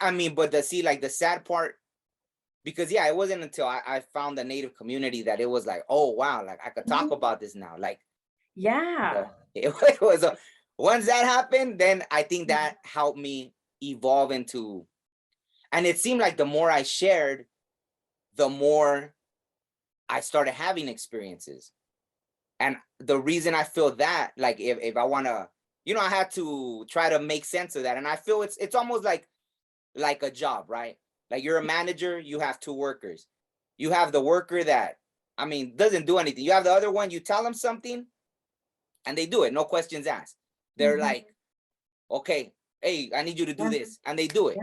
I mean, but the sad part, because it wasn't until I found the Native community that it was like, oh wow, like I could talk about this now. Like, it was once that happened, then I think that helped me evolve into, and it seemed like the more I shared, the more I started having experiences. And the reason I feel that, like, if I want to, I had to try to make sense of that. And I feel it's almost like a job, right? Like, you're a manager, you have two workers. You have the worker that, doesn't do anything. You have the other one, you tell them something and they do it, no questions asked. They're like, okay, hey, I need you to do this. And they do it.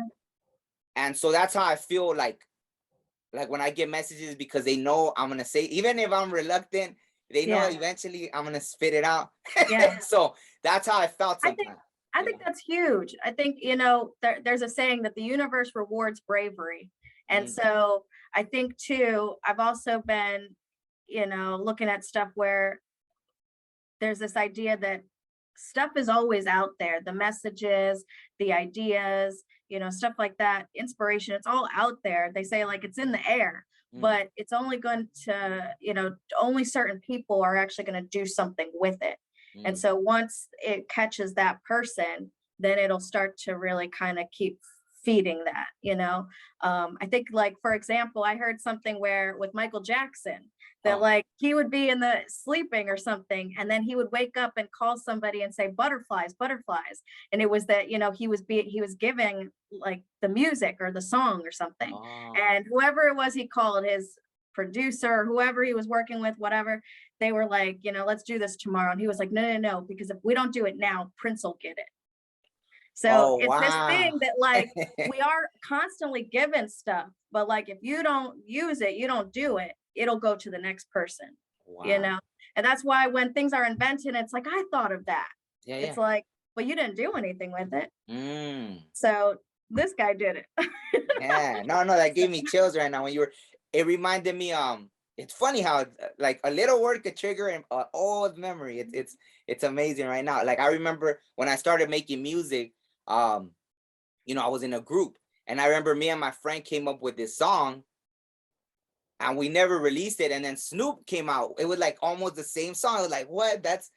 And so that's how I feel like when I get messages, because they know I'm going to say, even if I'm reluctant, they know eventually I'm going to spit it out. So that's how I felt sometimes. I think that's huge. I think, there's a saying that the universe rewards bravery. And so I think too, I've also been, looking at stuff where there's this idea that stuff is always out there. The messages, the ideas, stuff like that, inspiration, it's all out there. They say like it's in the air, but it's only going to, only certain people are actually going to do something with it. And so once it catches that person, then it'll start to really kind of keep feeding that, I think, like, for example, I heard something where with Michael Jackson that like he would be in the sleeping or something, and then he would wake up and call somebody and say butterflies, butterflies. And it was that, he was giving like the music or the song or something. And whoever it was, he called his producer, whoever he was working with, whatever, they were like, let's do this tomorrow. And he was like, no, because if we don't do it now, Prince will get it. So it's this thing that like we are constantly given stuff, but like if you don't use it, you don't do it, it'll go to the next person. And that's why when things are invented, it's like, I thought of that. It's like, well, you didn't do anything with it. So this guy did it. No, that gave me chills right now when it reminded me, it's funny how like a little word could trigger an old memory. It's amazing right now. Like, I remember when I started making music, I was in a group, and I remember me and my friend came up with this song, and we never released it. And then Snoop came out. It was like almost the same song. I was like, what? That's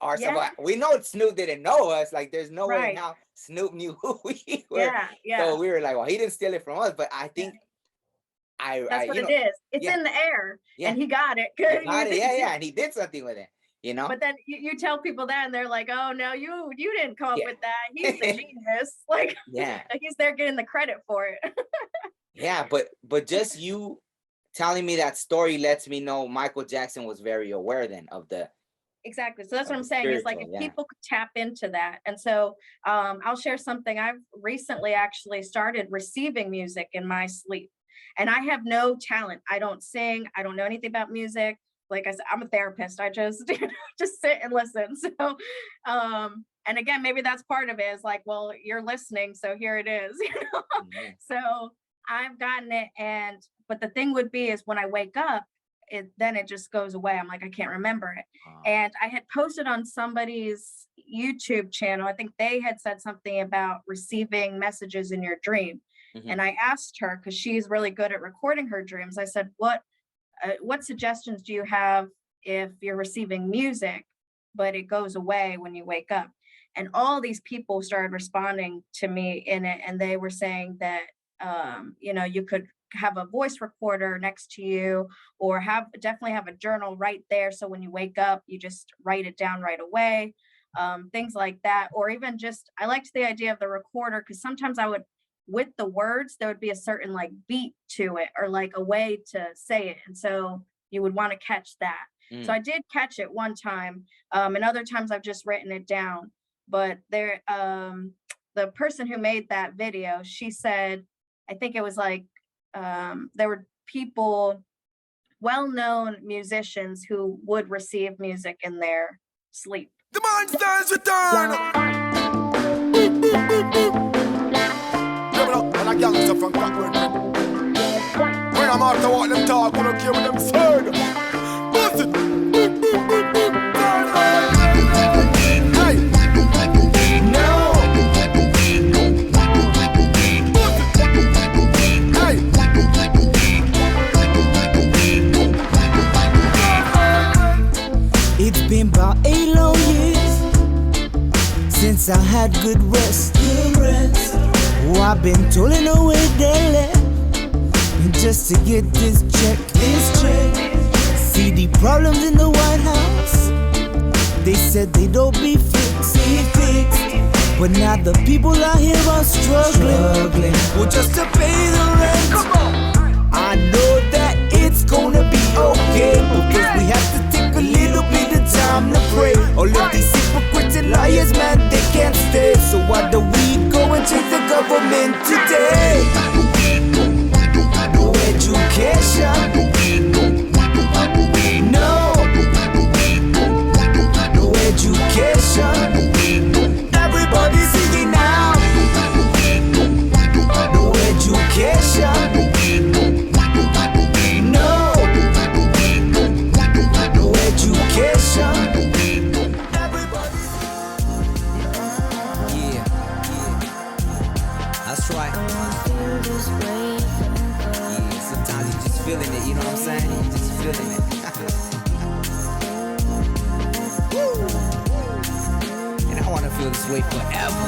our song. We know Snoop didn't know us. Like, there's no way now Snoop knew who we were. So we were like, well, he didn't steal it from us. But I think that's what it is. It's in the air, and he got it. And he did something with it. But then you tell people that, and they're like, oh no, you didn't come up with that. He's the genius. Like, like he's there getting the credit for it. But just you telling me that story lets me know Michael Jackson was very aware then of the. Exactly. So that's what I'm saying is like, if people could tap into that. And so I'll share something. I've recently actually started receiving music in my sleep, and I have no talent. I don't sing. I don't know anything about music. Like I said, I'm a therapist. I just sit and listen. So, and again, maybe that's part of it, is like, well, you're listening, so here it is. So I've gotten it, but the thing would be is when I wake up, then it just goes away. I'm like, I can't remember it. And I had posted on somebody's YouTube channel, I think they had said something about receiving messages in your dream. And I asked her, because she's really good at recording her dreams, I said, what suggestions do you have if you're receiving music, but it goes away when you wake up? And all these people started responding to me in it. And they were saying that, you could have a voice recorder next to you, or definitely have a journal right there. So when you wake up, you just write it down right away. Things like that. Or even just, I liked the idea of the recorder, because sometimes with the words, there would be a certain like beat to it, or like a way to say it. And so you would want to catch that. So I did catch it one time. And other times I've just written it down. But there, the person who made that video, she said, I think it was like, there were people, well-known musicians, who would receive music in their sleep. The monsters return! And a gangster from Cochrane. When I'm out to walk them talk, I don't care what them say. Bust it! Hey! No! I've been toiling away daily just to get this check. See the problems in the White House. They said they don't be fixed. But now the people out here are struggling. Well, just to pay the rent. Come on. I know that it's gonna be okay, but first we have to take a little bit of time to pray. All of these hypocrites and liars, man, they can't stay. So why don't we go and change the government today? No education. No. No education. Everybody's singing now. No education. No. No education. Yeah. That's right. Yeah, sometimes you just feeling it, you know what I'm saying? You just feeling it. And I want to feel this way forever.